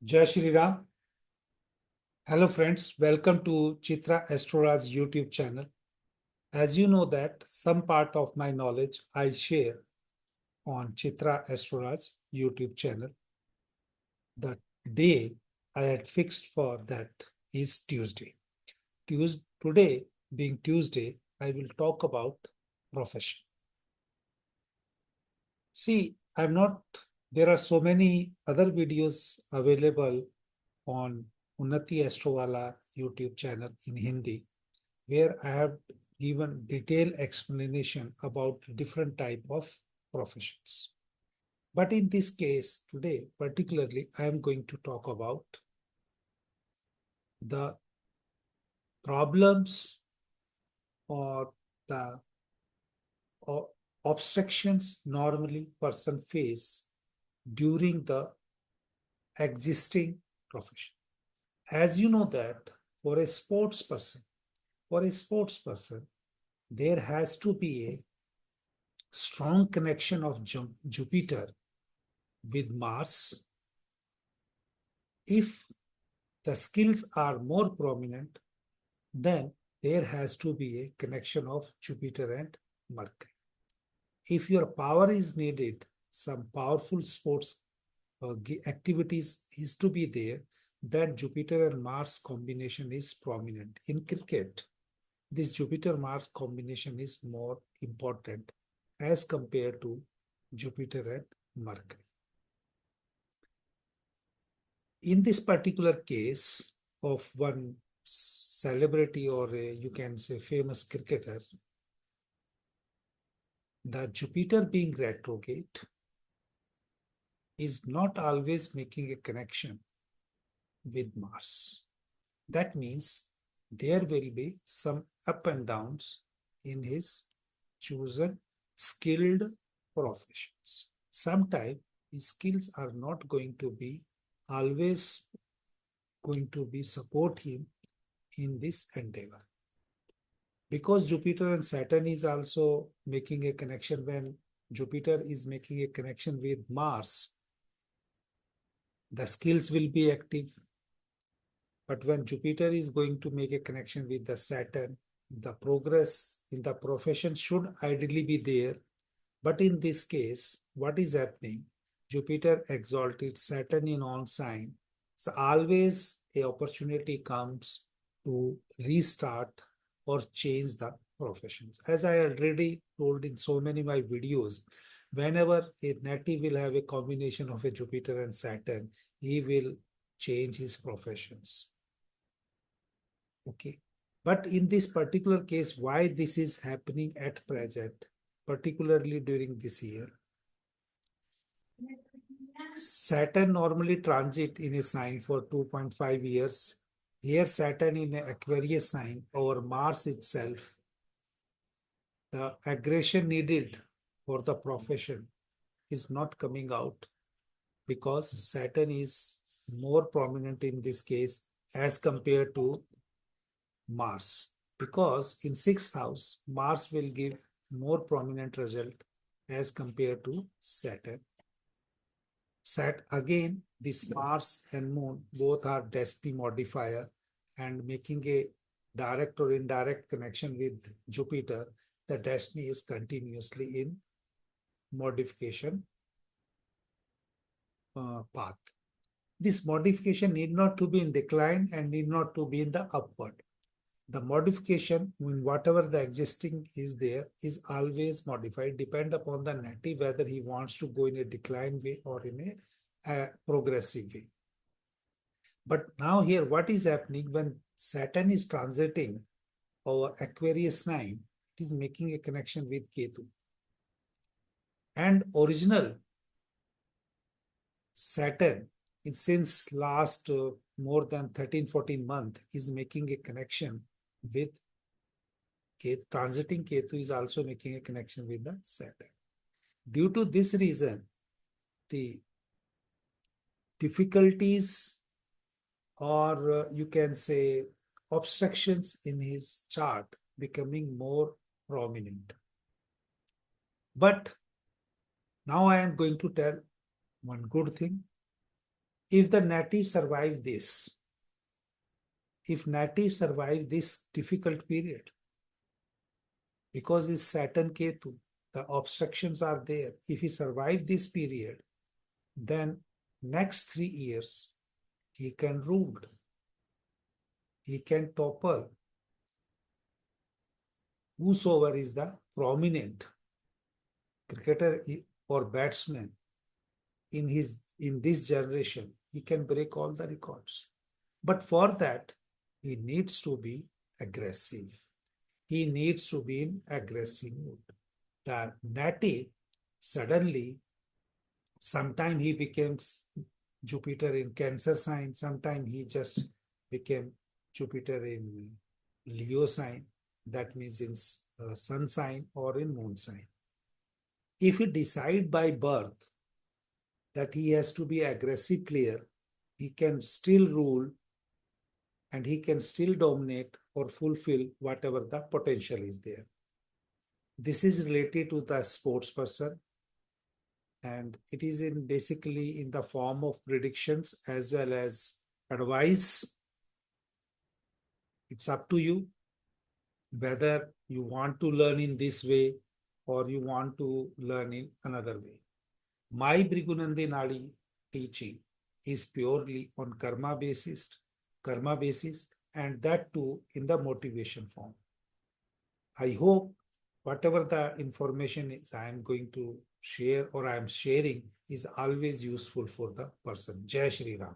Jai Shri Ram. Hello friends, welcome to Chitra Astroraj YouTube channel. As you know that some part of my knowledge I share on Chitra Astroraj YouTube channel. The day I had fixed for that is Tuesday. Today being Tuesday, I will talk about profession. See, there are so many other videos available on Unnati Astrowala YouTube channel in Hindi, where I have given detailed explanation about different type of professions. But in this case, today, particularly, I am going to talk about the problems or the obstructions normally person face during the existing profession. As you know that for a sports person, there has to be a strong connection of Jupiter with Mars. If the skills are more prominent, then there has to be a connection of Jupiter and Mercury. If your power is needed, some powerful sports activities is to be there, then Jupiter and Mars combination is prominent. In cricket, this Jupiter-Mars combination is more important as compared to Jupiter and Mercury. In this particular case of one celebrity or you can say famous cricketer, the Jupiter being retrograde is not always making a connection with Mars. That means there will be some up and downs in his chosen skilled professions. Sometimes his skills are not going to be always going to be support him in this endeavor. Because Jupiter and Saturn is also making a connection, when Jupiter is making a connection with Mars, the skills will be active. But when Jupiter is going to make a connection with the Saturn, the progress in the profession should ideally be there. But in this case, what is happening? Jupiter exalted, Saturn in on sign. So always a opportunity comes to restart or change the professions. As I already told in so many of my videos, whenever a native will have a combination of a Jupiter and Saturn, he will change his professions. Okay. But in this particular case, why this is happening at present, particularly during this year? Saturn normally transit in a sign for 2.5 years. Here Saturn in an Aquarius sign over Mars itself, the aggression needed for the profession is not coming out because Saturn is more prominent in this case as compared to Mars. Because in sixth house, Mars will give more prominent result as compared to Saturn. Again, this Mars and Moon both are destiny modifier and making a direct or indirect connection with Jupiter, the destiny is continuously in modification path. This modification need not to be in decline and need not to be in the upward. The modification, in whatever the existing is there, is always modified, depend upon the native whether he wants to go in a decline way or in a progressive way. But now here, what is happening when Saturn is transiting over Aquarius sign, it is making a connection with Ketu. And original Saturn, since last more than 13-14 months, is making a connection with Ketu. Transiting Ketu is also making a connection with the Saturn. Due to this reason, the difficulties or you can say obstructions in his chart becoming more prominent. But now I am going to tell one good thing. If the natives survive this, if natives survive this difficult period, because it's Saturn Ketu, the obstructions are there. If he survive this period, then next 3 years he can rule. He can topple whosoever is the prominent cricketer or batsman in this generation. He can break all the records. But for that, he needs to be aggressive. He needs to be in aggressive mood. The native suddenly, sometime he becomes Jupiter in Cancer sign, sometime he just became Jupiter in Leo sign, that means in sun sign or in moon sign. If he decide by birth that he has to be aggressive player, he can still rule and he can still dominate or fulfill whatever the potential is there. This is related to the sports person, and it is in basically in the form of predictions as well as advice. It's up to you whether you want to learn in this way or you want to learn in another way. My Bhrigu Nadi teaching is purely on karma basis, and that too in the motivation form. I hope whatever the information is I am going to share or I am sharing is always useful for the person. Jai Shri Ram.